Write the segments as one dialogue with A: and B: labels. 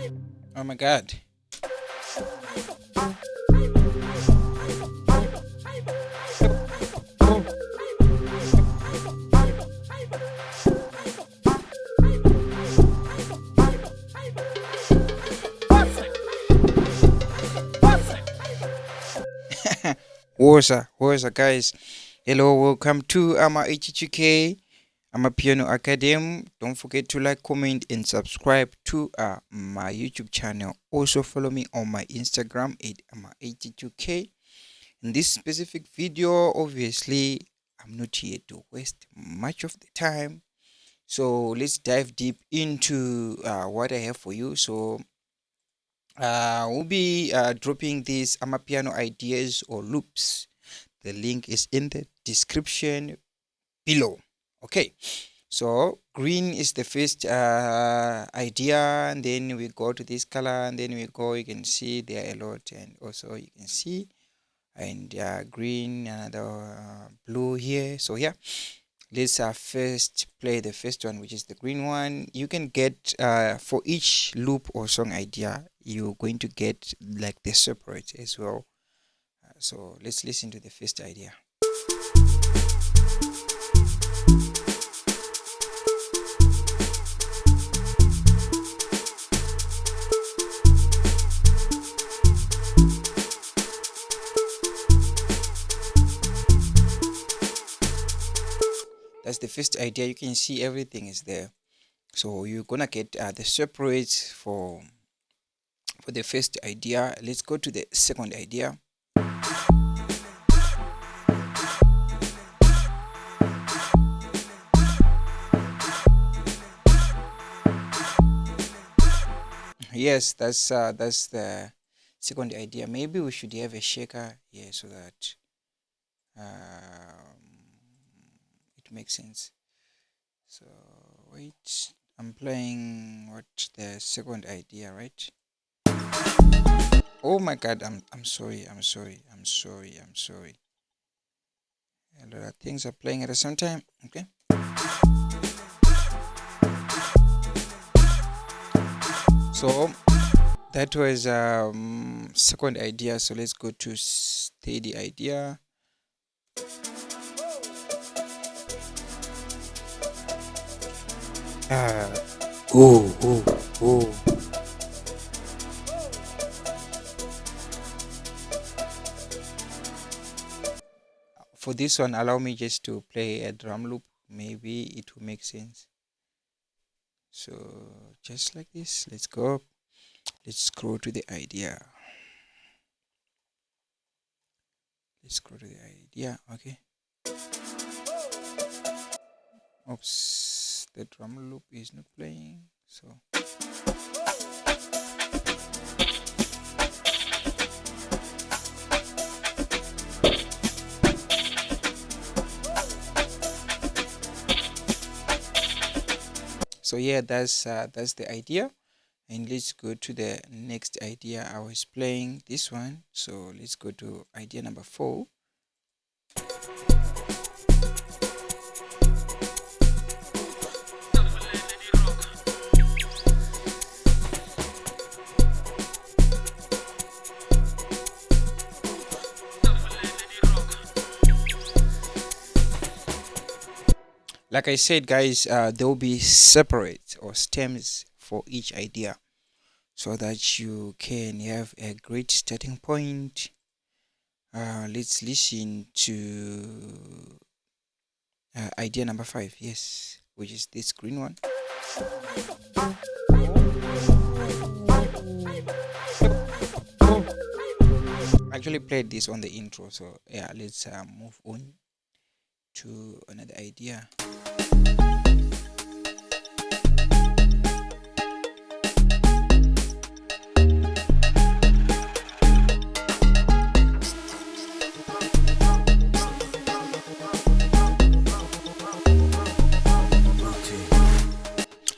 A: Oh my god. What's up, guys? Hello, welcome to H2K Amapiano Academy. Don't forget to like, comment, and subscribe to my YouTube channel. Also follow me on my Instagram at H2K. In this specific video, obviously, I'm not here to waste much of the time. So let's dive deep into what I have for you. So we'll be dropping these Amapiano ideas or loops. The link is in the description below. Okay, so green is the first idea, and then we go to this color, and then we go, you can see there are a lot, and also you can see, and green, another blue here. So yeah, let's first play the first one, which is the green one. You can get for each loop or song idea, you're going to get like the separate as well. So let's listen to the first idea. That's the first idea. You can see everything is there. So you're gonna get the separates for the first idea. Let's go to the second idea. Yes, that's the second idea. Maybe we should have a shaker here so that it makes sense. So wait, I'm playing what the second idea, right? Oh my god, I'm sorry. A lot of things are playing at the same time. Okay. So that was second idea. So let's go to steady idea. Oh. For this one, allow me just to play a drum loop. Maybe it will make sense. So just like this, let's go. Let's scroll to the idea. Okay. Oops, the drum loop is not playing. So yeah, that's the idea. And let's go to the next idea. I was playing this one, so let's go to idea number 4. Like I said, guys, there will be separate or stems for each idea so that you can have a great starting point. Let's listen to idea number 5, yes, which is this green one. I actually played this on the intro, so yeah, let's move on to another idea.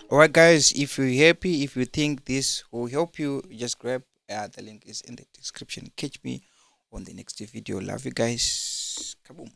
A: Alright guys, if you're happy, if you think this will help you, just grab the link is in the description. Catch me on the next video. Love you guys. Kaboom.